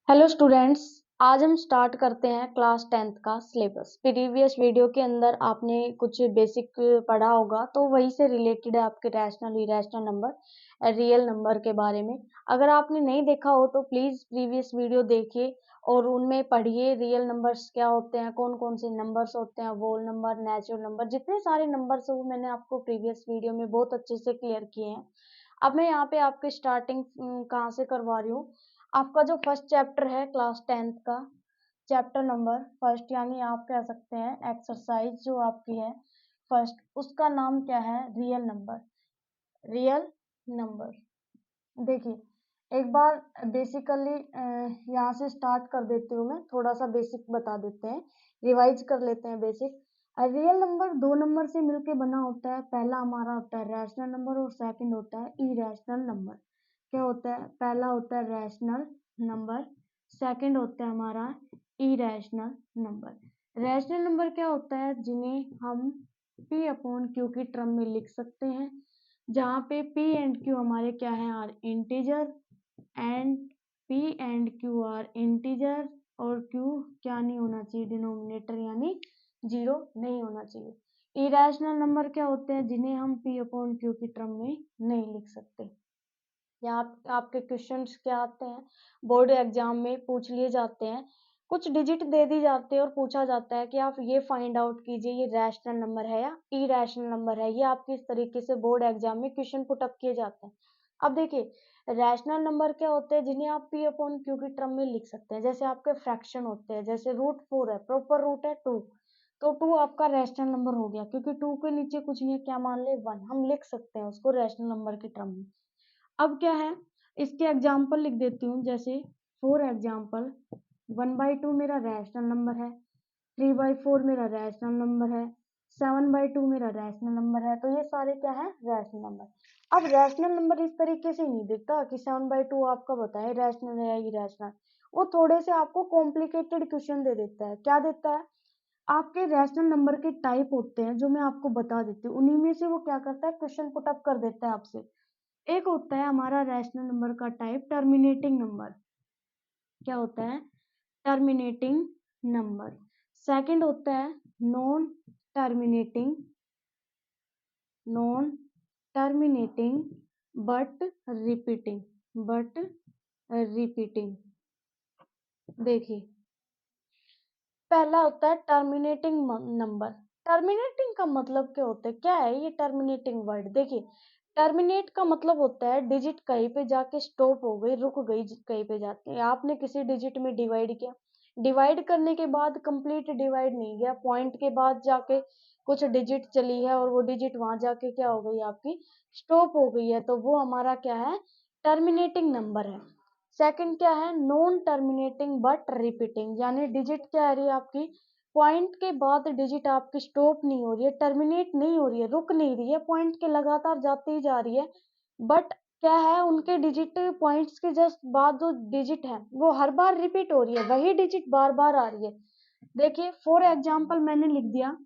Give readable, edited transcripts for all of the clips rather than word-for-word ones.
Hello students. आज हम start करते हैं क्लास 10th का सिलेबस। प्रीवियस वीडियो के अंदर आपने कुछ बेसिक पढ़ा होगा, तो वही से रिलेटेड है आपके rational irrational number, real number के बारे में। अगर आपने नहीं देखा हो तो प्लीज प्रीवियस वीडियो देखिए और उनमें पढ़िए रियल नंबर्स क्या होते हैं, कौन कौन से नंबर्स होते हैं, होल नंबर, नेचुरल नंबर, जितने सारे नंबर्स है वो मैंने आपको प्रीवियस वीडियो में बहुत अच्छे से क्लियर किए हैं। अब मैं यहाँ पे आपके स्टार्टिंग कहाँ से करवा रही हूँ। आपका जो फर्स्ट चैप्टर है क्लास 10th का, चैप्टर नंबर फर्स्ट, यानी आप कह सकते हैं एक्सरसाइज जो आपकी है फर्स्ट, उसका नाम क्या है? Real number. Real number. देखिए, एक बार बेसिकली यहाँ से स्टार्ट कर देती हूँ, मैं थोड़ा सा बेसिक बता देते हैं, रिवाइज कर लेते हैं बेसिक। रियल नंबर दो नंबर से मिलके बना होता है। पहला हमारा होता है रैशनल नंबर और सेकंड होता है इरेशनल नंबर। क्या होता है? पहला होता है रैशनल नंबर, सेकंड होता है हमारा इरेशनल नंबर। रैशनल नंबर क्या होता है? जिन्हें हम पी अपॉन क्यू की टर्म में लिख सकते हैं, जहाँ पे P एंड Q हमारे क्या है? Are integer, and P and Q are integer, और Q क्या नहीं होना चाहिए? डिनोमिनेटर, यानी जीरो नहीं होना चाहिए। इरेशनल नंबर क्या होते हैं? जिन्हें हम P अपॉन Q की टर्म में नहीं लिख सकते। यहाँ आपके क्वेश्चंस क्या आते हैं, बोर्ड एग्जाम में पूछ लिए जाते हैं, कुछ डिजिट दे दी जाती है और पूछा जाता है कि आप ये फाइंड आउट कीजिए ये रैशनल नंबर है या इरेशनल नंबर है। ये आपके इस तरीके से बोर्ड एग्जाम में क्वेश्चन पुट अप किए जाते हैं। अब देखिए, रैशनल नंबर क्या होते हैं? जिन्हें आप पी अपॉन क्यू की टर्म में लिख सकते हैं। जैसे आपके फ्रैक्शन होते हैं, जैसे रूट 4 है, प्रॉपर रूट है 2, तो 2 आपका रैशनल नंबर हो गया, क्योंकि 2 के नीचे कुछ नहीं है, क्या मान ले? 1। हम लिख सकते हैं उसको रैशनल नंबर की टर्म में। अब क्या है, इसके एग्जाम्पल लिख देती हूँ। जैसे फॉर एग्जाम्पल 1/2 मेरा रैशनल नंबर है, 3/4 मेरा रैशनल नंबर है, 7/2 मेरा रैशनल नंबर है। तो ये सारे क्या है? Rational number. अब रैशनल नंबर इस तरीके से नहीं दिखता कि 7/2 आपका बताए रैशनल है या इरेशनल। वो थोड़े से आपको कॉम्प्लिकेटेड क्वेश्चन दे देता है। क्या देता है? आपके रैशनल नंबर के टाइप होते हैं जो मैं आपको बता देती हूँ, उन्हीं में से वो क्या करता है? क्वेश्चन पुट अप कर देता है आपसे। एक होता है हमारा रैशनल नंबर का टाइप टर्मिनेटिंग नंबर। क्या होता है? Terminating number. सेकंड होता है non terminating, non terminating but repeating, but repeating. देखिए, पहला होता है टर्मिनेटिंग नंबर। टर्मिनेटिंग का मतलब क्या होता है? क्या है ये टर्मिनेटिंग वर्ड? देखिए, टर्मिनेट का मतलब होता है डिजिट कहीं पे जाके स्टॉप हो गई, रुक गई, कहीं पे जाके आपने किसी डिजिट में डिवाइड किया, डिवाइड करने के बाद कंप्लीट डिवाइड नहीं गया, पॉइंट के बाद जाके कुछ डिजिट चली है और वो डिजिट वहां जाके क्या हो गई? आपकी स्टॉप हो गई है, तो वो हमारा क्या है? टर्मिनेटिंग नंबर है। सेकंड क्या है? नॉन टर्मिनेटिंग बट रिपीटिंग, यानी डिजिट क्या आ रही है आपकी? पॉइंट के बाद डिजिट आपकी स्टॉप नहीं हो रही है, टर्मिनेट नहीं हो रही है, रुक नहीं रही है, पॉइंट के लगातार जाती ही जा रही है, बट क्या है? उनके डिजिट पॉइंट्स के जस्ट बाद जो डिजिट है वो हर बार रिपीट हो रही है, वही डिजिट बार बार आ रही है। देखिए, फॉर एग्जाम्पल मैंने लिख दिया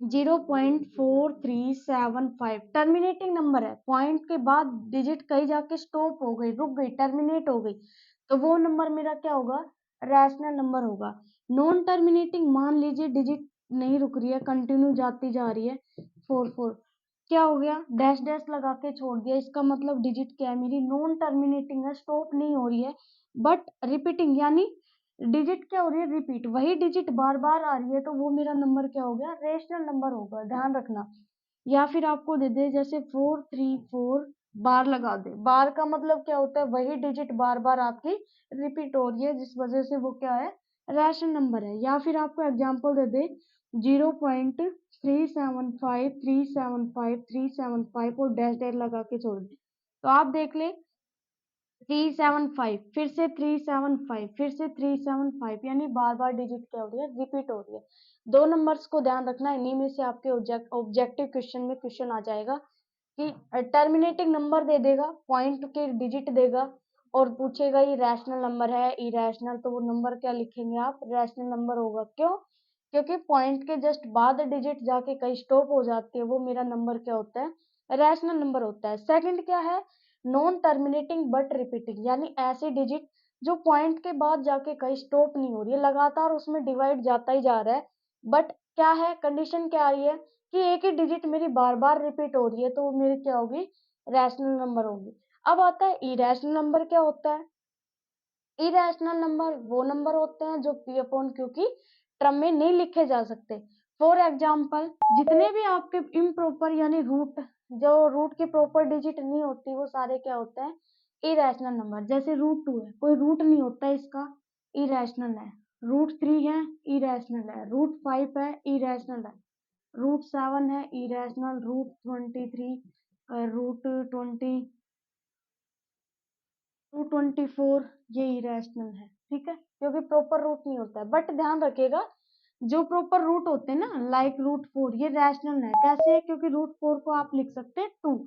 0.4375, टर्मिनेटिंग नंबर है, पॉइंट के बाद डिजिट कहीं जाके स्टॉप हो गई, रुक गई, टर्मिनेट हो गई, तो वो नंबर मेरा क्या होगा? रैशनल नंबर होगा। नॉन टर्मिनेटिंग, मान लीजिए डिजिट नहीं रुक रही है, कंटिन्यू जाती जा रही है, 44, क्या हो गया? डैश डैश लगा के छोड़ दिया, इसका मतलब डिजिट क्या है? मेरी नॉन टर्मिनेटिंग है, स्टॉप नहीं हो रही है, बट रिपीटिंग, यानी डिजिट क्या हो रही है? रिपीट, वही डिजिट बार बार आ रही है, तो वो मेरा नंबर क्या हो गया? रेशनल नंबर होगा, ध्यान रखना। या फिर आपको दे दे जैसे 434, बार लगा दे, बार का मतलब क्या होता है? वही डिजिट बार बार आपकी रिपीट हो रही है, जिस वजह से वो क्या है? रैशनल नंबर है। या फिर आपको एग्जांपल दे दे 0.375375 और डैश डैश लगा के छोड़ दे, तो आप देख ले 375, फिर से 375, फिर से 375, यानी बार बार डिजिट क्या हो रही है? रिपीट हो रही है। दो नंबर्स को ध्यान रखना, इन्हीं में से आपके ऑब्जेक्टिव क्वेश्चन में क्वेश्चन आ जाएगा कि टर्मिनेटिंग नंबर दे देगा, पॉइंट के डिजिट देगा और पूछेगा ये रैशनल नंबर है इरेशनल, तो वो नंबर क्या लिखेंगे आप? रैशनल नंबर होगा। क्यों? क्योंकि पॉइंट के जस्ट बाद डिजिट जाके कहीं स्टॉप हो जाती है, वो मेरा नंबर क्या होता है? रैशनल नंबर होता है। सेकंड क्या है? नॉन टर्मिनेटिंग बट रिपीटिंग, यानी ऐसे डिजिट जो पॉइंट के बाद जाके कहीं स्टॉप नहीं हो रही है, लगातार उसमें डिवाइड जाता ही जा रहा है। बट क्या है, कंडीशन क्या आ रही है कि एक ही डिजिट मेरी बार बार रिपीट हो रही है, तो वो मेरी क्या होगी, रैशनल नंबर होगी। अब आता है इरेशनल नंबर। क्या होता है इरेशनल नंबर? वो नंबर होते हैं जो पी अपॉन क्यू की टर्म में नहीं लिखे जा सकते। फॉर एग्जाम्पल, जितने भी आपके इम्प्रॉपर यानी रूट, जो रूट की प्रॉपर डिजिट नहीं होती, वो सारे क्या होते हैं, इरेशनल नंबर। जैसे रूट 2 है, कोई रूट नहीं होता है इसका, इरेशनल है। रूट 3 है, इरेशनल है। रूट 5 है, इरेशनल है। रूट 7 है, इरेशनल। रूट 23, रूट 20, रूट 24, ये इरेशनल है। ठीक है, क्योंकि प्रॉपर रूट नहीं होता है। बट ध्यान रखिएगा, जो प्रॉपर रूट होते हैं ना, लाइक रूट 4, ये रैशनल है। कैसे? क्योंकि रूट 4 को आप लिख सकते हैं 2,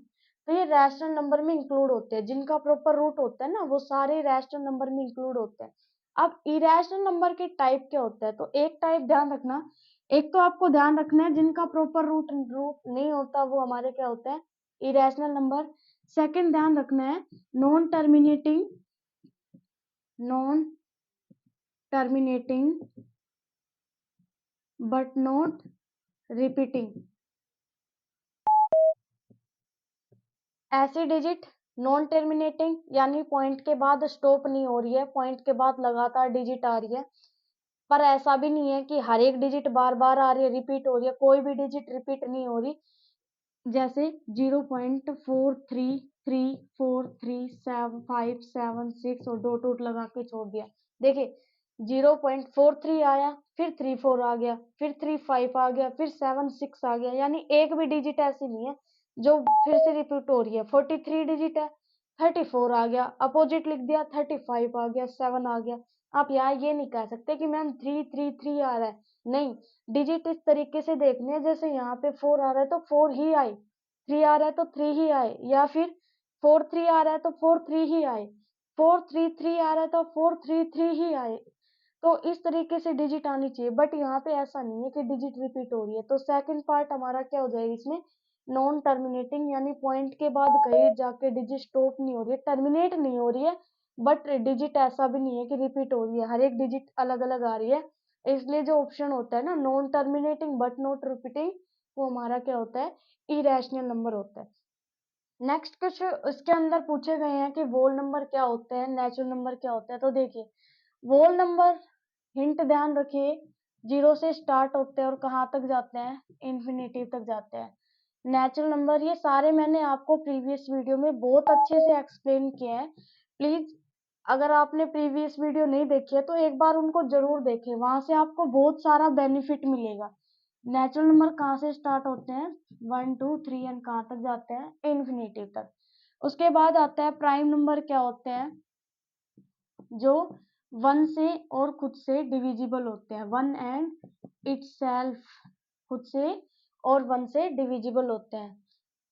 तो ये रैशनल नंबर में इंक्लूड होते हैं। जिनका प्रॉपर रूट होता है ना, वो सारे रैशनल नंबर में इंक्लूड होते हैं। अब इरेशनल नंबर के टाइप क्या होता है, तो एक टाइप ध्यान रखना, एक तो आपको ध्यान रखना है जिनका प्रॉपर रूट रूट नहीं होता, वो हमारे क्या होते हैं, इरेशनल नंबर। सेकंड ध्यान रखना है, non terminating, non terminating but not repeating। ऐसी डिजिट नॉन टर्मिनेटिंग यानी पॉइंट के बाद स्टॉप नहीं हो रही है, पॉइंट के बाद लगातार डिजिट आ रही है। पर ऐसा भी नहीं है कि हर एक डिजिट बार बार आ रही है, रिपीट हो रही है, कोई भी डिजिट रिपीट नहीं हो रही। जैसे 0.43343756 और डॉट डॉट लगा के छोड़ दिया। देखिए 0.43 आया, फिर 34 आ गया, फिर 35 आ गया, फिर 76 आ गया, यानी एक भी डिजिट ऐसी नहीं है जो फिर से रिपीट हो रही है। 43 डिजिट है, 34 आ गया, अपोजिट लिख दिया, 35 आ गया, 7 आ गया। आप यहाँ ये नहीं कह सकते कि मैम 333 आ रहा है, नहीं। डिजिट इस तरीके से देखने हैं, जैसे यहाँ पे 4 आ रहा है तो 4 ही आए, 3 आ रहा है तो 3 ही आए, या फिर 4 3 आ रहा है तो 4 3 ही आए, 4 3 3 आ रहा है तो 4 3 3 ही आए। तो इस तरीके से डिजिट आनी चाहिए, बट यहाँ पे ऐसा नहीं है कि डिजिट रिपीट हो रही है। तो सेकंड पार्ट हमारा क्या हो जाएगा इसमें, नॉन टर्मिनेटिंग, यानी पॉइंट के बाद कहीं जाके डिजिट स्टॉप नहीं हो रही है, टर्मिनेट नहीं हो रही है, बट डिजिट ऐसा भी नहीं है कि रिपीट हो रही है, हर एक डिजिट अलग अलग आ रही है। इसलिए जो ऑप्शन होता है ना, non terminating but not repeating, वो हमारा क्या होता है, इरेशनल नंबर होता है। नेक्स्ट कुछ इसके अंदर पूछे गए हैं कि वोल नंबर क्या होते हैं, नेचुरल नंबर क्या होता है। तो देखिए वोल नंबर, हिंट ध्यान रखिए, 0 से स्टार्ट होते हैं और कहाँ तक जाते हैं, इन्फिनिटी तक जाते हैं। नेचुरल नंबर, ये सारे मैंने आपको प्रीवियस वीडियो में बहुत अच्छे से एक्सप्लेन किए हैं। प्लीज अगर आपने प्रीवियस वीडियो नहीं देखी है तो एक बार उनको जरूर देखें, वहां से आपको बहुत सारा बेनिफिट मिलेगा। नेचुरल नंबर कहाँ से स्टार्ट होते हैं, 1 2 3 एंड कहाँ तक जाते हैं, इन्फिनिटी तक। उसके बाद आता है प्राइम नंबर। क्या होते हैं, जो 1 से और खुद से डिविजिबल होते हैं, 1 एंड इटसेल्फ, खुद से और 1 से डिविजिबल होते हैं।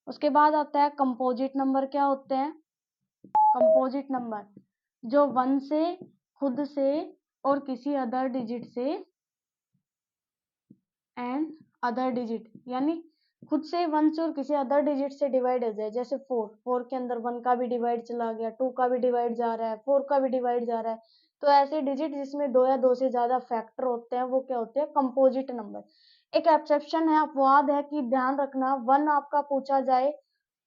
उसके बाद आता है कंपोजिट नंबर। क्या होते हैं, कंपोजिट नंबर, जो 1 से, खुद से और किसी अदर डिजिट से, एंड अदर डिजिट, यानी खुद से, 1 से और किसी अदर डिजिट से डिवाइड हो जाए। जैसे 4, 4 के अंदर 1 का भी डिवाइड चला गया, 2 का भी डिवाइड जा रहा है, 4 का भी डिवाइड जा रहा है। तो ऐसे डिजिट जिसमें 2 या 2 से ज्यादा फैक्टर होते हैं, वो क्या होते हैं, कंपोजिट नंबर। एक एक्सेप्शन है, अपवाद है कि ध्यान रखना, 1 आपका पूछा जाए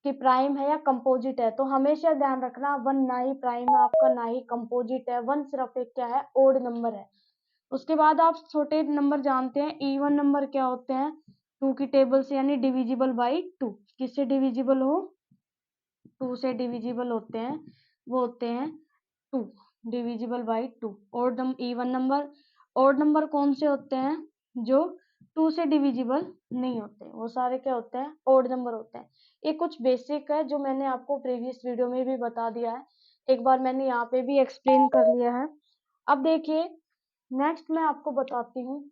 कि प्राइम है या कंपोजिट है, तो हमेशा ध्यान रखना 1 ना ही प्राइम है आपका, ना ही कंपोजिट है। 1 सिर्फ एक क्या है, ओड नंबर है। उसके बाद आप छोटे नंबर जानते हैं, इवन नंबर क्या होते हैं, 2 की टेबल से, यानी डिविजिबल बाई 2। किससे डिविजिबल हो, 2 से डिविजिबल होते हैं, वो होते हैं 2, डिविजिबल बाई 2। और इवन नंबर, और नंबर कौन से होते हैं, जो 2 से डिविजिबल नहीं होते, वो सारे क्या होते हैं, ओड नंबर होते हैं। ये कुछ बेसिक है जो मैंने आपको प्रीवियस वीडियो में भी बता दिया है, एक बार मैंने यहाँ पे भी एक्सप्लेन कर लिया है। अब देखिए नेक्स्ट मैं आपको बताती हूँ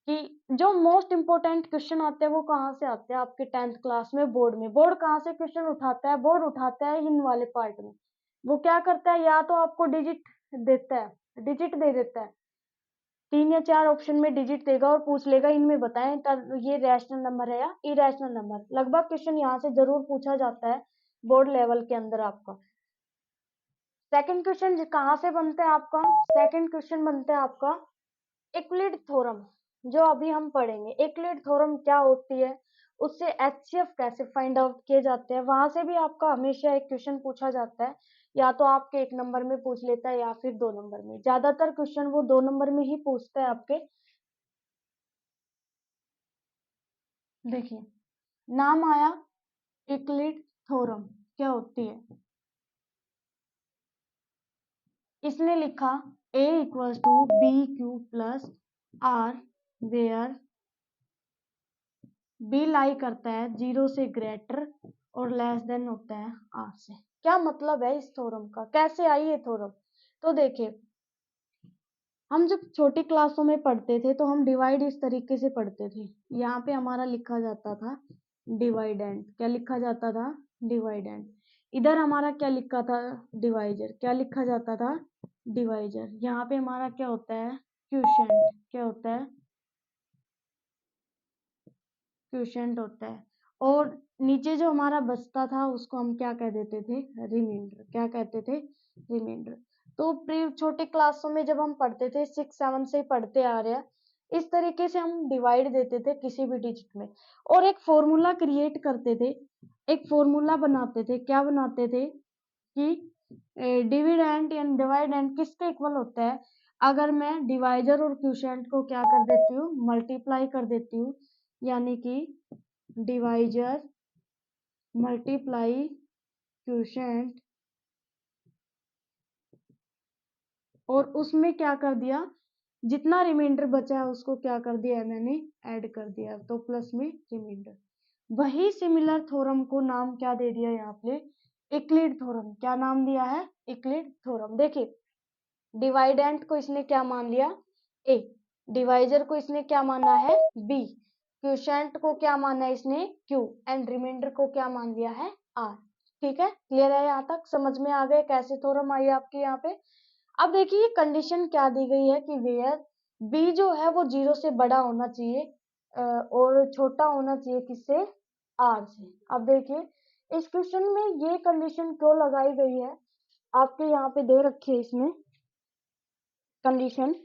कि जो मोस्ट इंपोर्टेंट क्वेश्चन आते हैं वो कहाँ से आते हैं आपके 10th क्लास में, बोर्ड में। बोर्ड कहाँ से क्वेश्चन उठाता है, बोर्ड उठाता है इन वाले पार्ट में। वो क्या करता है, या तो आपको डिजिट देता है, डिजिट दे देता है, 3 या 4 ऑप्शन में डिजिट देगा और पूछ लेगा इनमें बताएं ये रैशनल नंबर है या इरेशनल नंबर। लगभग क्वेश्चन यहाँ से जरूर पूछा जाता है बोर्ड लेवल के अंदर आपका। सेकंड क्वेश्चन कहाँ से बनता है आपका? सेकंड क्वेश्चन बनता है आपका यूक्लिड थ्योरम, जो अभी हम पढ़ेंगे। यूक्लिड थ्योरम क्या होती है, उससे एचसीएफ कैसे फाइंड आउट किए जाते हैं, वहां से भी आपका हमेशा एक क्वेश्चन पूछा जाता है। या तो आपके 1 नंबर में पूछ लेता है या फिर 2 नंबर में। ज्यादातर क्वेश्चन वो 2 नंबर में ही पूछता है आपके। देखिए, नाम आया यूक्लिड थ्योरम, क्या होती है? इसने लिखा a equals to B Q plus R where B lie करता है 0 से ग्रेटर और लेस देन होता है आर से। क्या मतलब है इस थ्योरम का, कैसे आई ये थ्योरम? तो देखिए, हम जब छोटी क्लासों में पढ़ते थे तो हम डिवाइड इस तरीके से पढ़ते थे। यहाँ पे हमारा लिखा जाता था डिवाइडेंड। क्या लिखा जाता था? डिवाइडेंड। इधर हमारा क्या लिखा था? डिवाइजर। क्या लिखा जाता था? डिवाइजर। यहाँ पे हमारा क्या होता है? क्वोशिएंट। क्या होता है? क्वोशिएंट होता है। और नीचे जो हमारा बचता था उसको हम क्या कह देते थे? रिमाइंडर। क्या कहते थे? रिमाइंडर। तो प्री छोटे क्लासों में जब हम पढ़ते थे, 6 7 से ही पढ़ते आ रहे हैं, इस तरीके से हम डिवाइड देते थे किसी भी डिजिट में और एक फॉर्मूला क्रिएट करते थे, एक फॉर्मूला बनाते थे। क्या बनाते थे? कि डिविडेंड एंड डिवाइडेंड किसके इक्वल होता है? अगर मैं डिवाइजर और क्वोशिएंट को क्या कर देती हूँ? मल्टीप्लाई कर देती हूँ, यानी कि डिवाइजर मल्टीप्लाई क्वोशिएंट, और उसमें क्या कर दिया? जितना रिमाइंडर बचा है उसको क्या कर दिया है मैंने? ऐड कर दिया, तो प्लस में रिमाइंडर। वही सिमिलर थ्योरम को नाम क्या दे दिया यहाँ पे? Euclid theorem. क्या नाम दिया है? Euclid theorem. देखिए, डिवाइडेंट को इसने क्या मान लिया? ए। डिवाइजर को इसने क्या माना है? बी। क्वोशिएंट को क्या माना है इसने? क्यू। एंड रिमाइंडर को क्या मान लिया है? आर। ठीक है, क्लियर है? यहाँ तक समझ में आ गए कैसे थ्योरम आई आपके यहाँ पे? अब देखिए, कंडीशन क्या दी गई है कि वेयर बी जो है वो 0 से बड़ा होना चाहिए और छोटा होना चाहिए किससे? आर से। अब देखिए, इस क्वेश्चन में ये कंडीशन क्यों लगाई गई है, आपके यहाँ पे दे रखी है इसमें कंडीशन।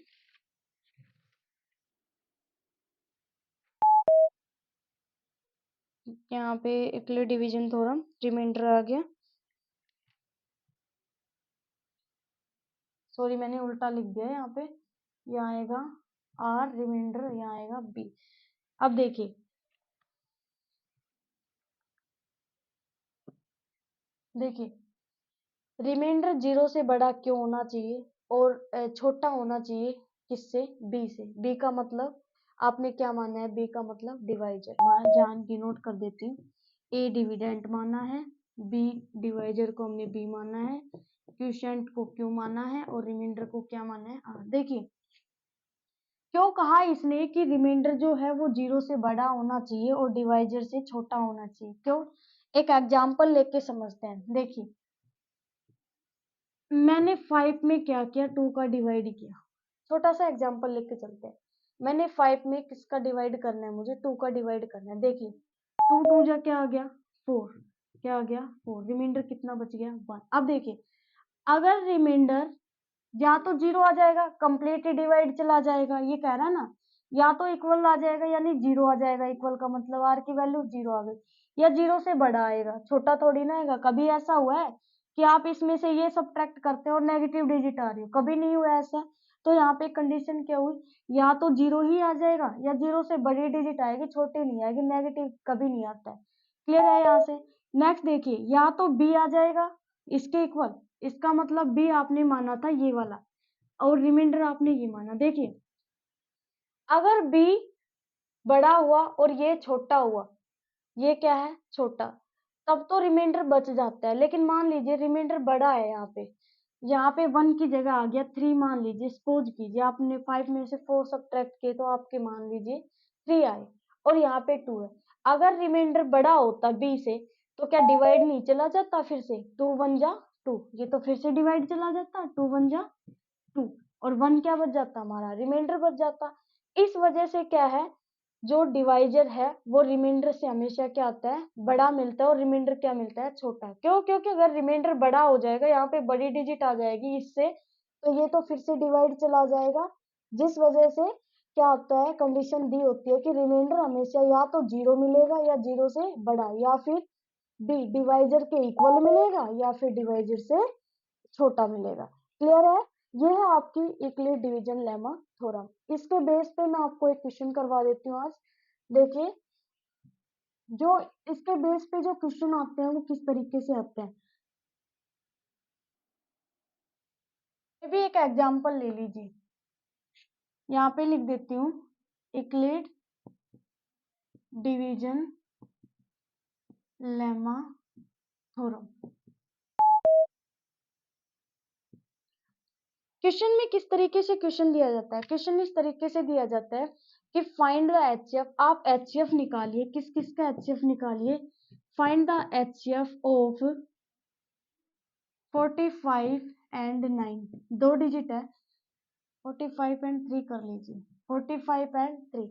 यहाँ पे यूक्लिड डिवीजन थ्योरम, रिमाइंडर आ गया। सॉरी, मैंने उल्टा लिख दिया यहाँ पे। यहाँ आएगा आर, रिमाइंडर यहाँ आएगा बी। अब देखिए, रिमाइंडर 0 से बड़ा क्यों होना चाहिए और छोटा होना चाहिए किससे? बी से। बी का मतलब आपने क्या माना है? बी का मतलब डिवाइजर। मैं जान की नोट कर देती हूँ। ए डिविडेंट माना है, बी डिवाइजर को हमने बी माना है, क्वोशिएंट को क्यू माना है और रिमाइंडर को क्या माना है? आर। देखिए, क्यों कहा इसने कि रिमाइंडर जो है वो 0 से बड़ा होना चाहिए और डिवाइजर से छोटा होना चाहिए? क्यों? एक एग्जांपल लेके समझते हैं। देखिए, मैंने 5 में क्या किया? 2 का डिवाइड किया। छोटा सा एग्जांपल लेके चलते हैं। मैंने 5 में किसका डिवाइड करना है? मुझे 2 का डिवाइड करना है। देखिए, 2 2 जा क्या आ गया? 4। क्या आ गया? 4। रिमाइंडर कितना बच गया? 1। अब देखिए, अगर रिमाइंडर या तो 0 आ जाएगा, कंप्लीट डिवाइड चला जाएगा, ये कह रहा है ना, या तो इक्वल आ जाएगा यानी 0 आ जाएगा। इक्वल का मतलब आर की वैल्यू 0 आ गई, या 0 से बड़ा आएगा, छोटा थोड़ी ना आएगा। कभी ऐसा हुआ है कि आप इसमें से ये सब्ट्रैक्ट करते हो और नेगेटिव डिजिट आ रही हो? कभी नहीं हुआ ऐसा। तो यहाँ पे कंडीशन क्या हुई? या तो 0 ही आ जाएगा या 0 से बड़ी डिजिट आएगी, छोटी नहीं आएगी। नेगेटिव कभी नहीं आता है। क्लियर है यहाँ से? नेक्स्ट देखिए, या तो बी आ जाएगा इसके इक्वल, इसका मतलब बी आपने माना था ये वाला और रिमाइंडर आपने ये माना। देखिए, अगर बी बड़ा हुआ और ये छोटा हुआ, ये क्या है? छोटा, तब तो रिमाइंडर बच जाता है। लेकिन मान लीजिए रिमाइंडर बड़ा है, यहाँ पे 1 की जगह आ गया 3। मान लीजिए, सपोज कीजिए आपने 5 में से 4 सब्ट्रैक्ट किए तो आपके मान लीजिए 3 आए और यहाँ पे 2 है। अगर रिमाइंडर बड़ा होता बी से तो क्या डिवाइड नहीं चला जाता? फिर से 2 1 जा 2, ये तो फिर से डिवाइड चला जाता, 2 1 जा 2, और 1 क्या बच जाता? हमारा रिमाइंडर बच जाता। इस वजह से क्या है, जो डिवाइजर है वो रिमाइंडर से हमेशा क्या आता है, बड़ा मिलता है, और रिमाइंडर क्या मिलता है, छोटा। क्यों? क्योंकि अगर रिमाइंडर बड़ा हो जाएगा, यहाँ पे बड़ी डिजिट आ जाएगी इससे, तो ये तो फिर से डिवाइड चला जाएगा, जिस वजह से क्या होता है, कंडीशन दी होती है कि रिमाइंडर हमेशा या तो जीरो मिलेगा या जीरो से बड़ा, या फिर डी डिवाइजर के इक्वल मिलेगा या फिर डिवाइजर से छोटा मिलेगा। क्लियर है? ये है आपकी यूक्लिड डिवीजन लेमा थ्योरम। इसके बेस पे मैं आपको एक क्वेश्चन करवा देती हूँ आज। देखिए, जो इसके बेस पे जो क्वेश्चन आते हैं वो किस तरीके से आते हैं, ये भी एक एग्जांपल ले लीजिए। यहाँ पे लिख देती हूँ Euclid division lemma theorem. Question में किस तरीके से क्वेश्चन दिया जाता है, क्वेश्चन इस तरीके से दिया जाता है कि फाइंड द एचसीएफ। आप एचसीएफ निकालिए, किस किस का एचसीएफ निकालिए। Find the HCF of 45 and 9, दो डिजिट है, 45 एंड 3 कर लीजिए, 45 एंड 3।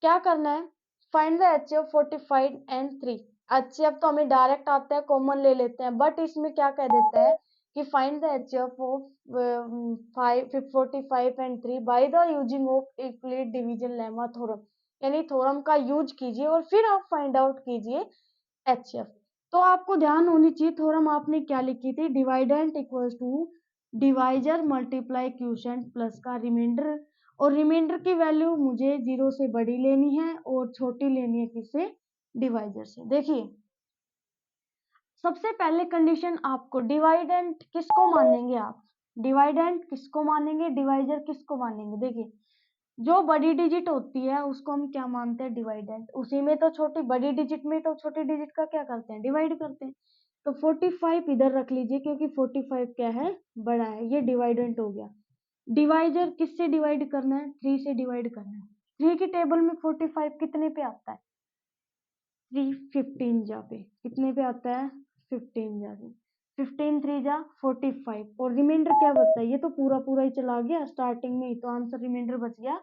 क्या करना है, find the HCF 45 and 3। HCF तो हमें डायरेक्ट आता है, कॉमन ले लेते हैं, बट इसमें क्या कह देता है कि find the HCF of 45 and 3 by the using of Euclid division lemma theorem. यानी थ्योरम का यूज कीजिए और फिर आप फाइंड आउट कीजिए एचसीएफ। तो आपको ध्यान होनी चाहिए, थ्योरम आपने क्या लिखी थी, dividend equals to divisor multiply quotient plus का रिमाइंडर, और रिमाइंडर की वैल्यू मुझे जीरो से बड़ी लेनी है और छोटी लेनी है किससे, डिवाइजर से। देखिए, सबसे पहले कंडीशन आपको डिवाइडेंट किसको मानेंगे, आप डिवाइडेंट किसको मानेंगे, डिवाइजर किसको मानेंगे। देखिए, जो बड़ी डिजिट होती है उसको हम क्या मानते हैं, डिवाइडेंट। उसी में तो छोटी, बड़ी डिजिट में तो छोटी डिजिट का क्या करते हैं, डिवाइड करते हैं। तो 45 इधर रख लीजिए क्योंकि 45 क्या है, बड़ा है, ये डिवाइडेंट हो गया। डिवाइजर किससे डिवाइड करना है, 3 से डिवाइड करना है। 3 की टेबल में 45 कितने पे आता है, 3 15 जा पे कितने पे आता है, 15 जा पे, 15 3 जा 45, और रिमाइंडर क्या बचता है, ये तो पूरा पूरा ही चला गया स्टार्टिंग में ही, तो आंसर रिमाइंडर बच गया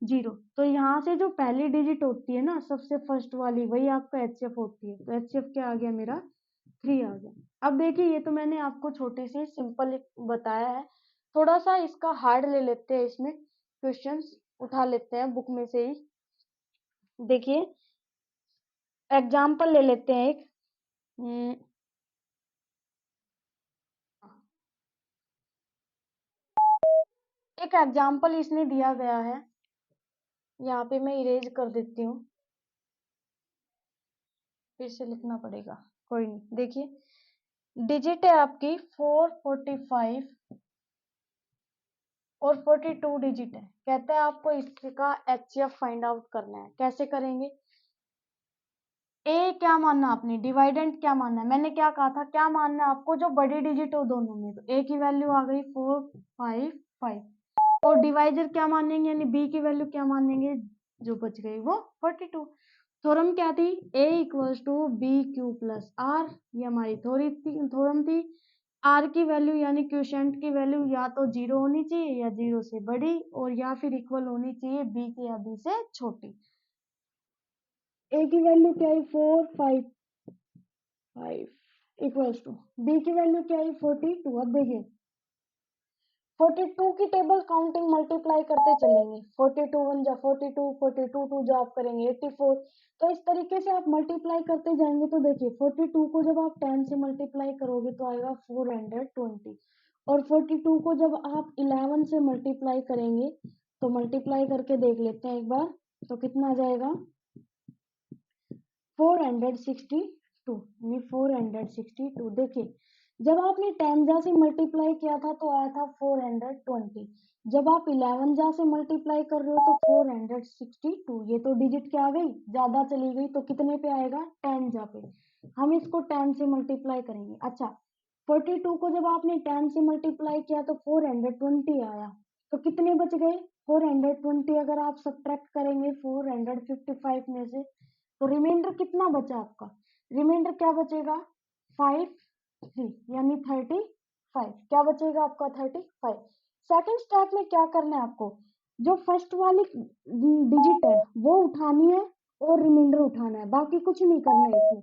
जीरो। तो यहाँ से जो पहली डिजिट होती है ना, सबसे फर्स्ट वाली, वही आपका एचसीएफ होती है। तो एचसीएफ क्या आ गया मेरा, 3 आ गया। अब देखिए, ये तो मैंने आपको छोटी सी सिंपल बताया है, थोड़ा सा इसका हार्ड ले लेते हैं, इसमें क्वेश्चंस उठा लेते हैं बुक में से ही। देखिए, एग्जाम्पल ले लेते हैं एक। हम्म, एक एग्जाम्पल इसने दिया गया है, यहाँ पे मैं इरेज कर देती हूँ, फिर से लिखना पड़ेगा, कोई नहीं। देखिए, डिजिट है आपकी 445 और 42 डिजिट है। कहते हैं आपको इसका एचसीएफ फाइंड आउट करना है। कैसे करेंगे, ए क्या मानना आपने, डिवाइडेंट क्या मानना है, मैंने क्या कहा था, क्या मानना है आपको, जो बड़ी डिजिट हो दोनों में। तो ए की वैल्यू आ गई 455, और डिवाइजर क्या मानेंगे, यानी बी की वैल्यू क्या मानेंगे, जो बच गई वो 42। थ्योरम क्या थी, A equals to B Q plus R, ये हमारी थ्योरम थी। आर की वैल्यू यानी क्वोशिएंट की वैल्यू या तो जीरो होनी चाहिए या जीरो से बड़ी, और या फिर इक्वल होनी चाहिए बी की या बी से छोटी। ए की वैल्यू क्या है, 455 इक्वल्स टू, बी की वैल्यू क्या है, 42। अब देखिए, 42 की टेबल काउंटिंग मल्टीप्लाई करते चलेंगे, 42 वन जा 42, 42 टू जा आप करेंगे 84। तो इस तरीके से आप मल्टीप्लाई करते जाएंगे। तो देखिए, 42 को जब आप 10 से मल्टीप्लाई करोगे तो आएगा 420, और 42 को जब आप 11 से मल्टीप्लाई करेंगे, तो मल्टीप्लाई करके देख लेते हैं एक बार, तो कितना आ जाएगा, 462, ये 462। देखिए, जब आपने 10 जा से मल्टीप्लाई किया था तो आया था 420, जब आप 11 जा से मल्टीप्लाई कर रहे हो तो 462। ये तो डिजिट क्या आ गई, ज्यादा चली गई, तो कितने पे आएगा, 10 जा पे। हम इसको 10 से मल्टीप्लाई करेंगे। अच्छा, 42 को जब आपने 10 से मल्टीप्लाई किया तो 420 आया, तो कितने बच गए, 420। अगर आप सब्ट्रैक्ट करेंगे 455 में से, तो रिमाइंडर कितना बचा आपका, रिमाइंडर क्या बचेगा, 53, यानी 35। क्या बचेगा आपका, 35। सेकंड स्टेप में क्या करना है आपको, जो फर्स्ट वाली डिजिट है वो उठानी है और रिमाइंडर उठाना है, बाकी कुछ नहीं करना है इसमें।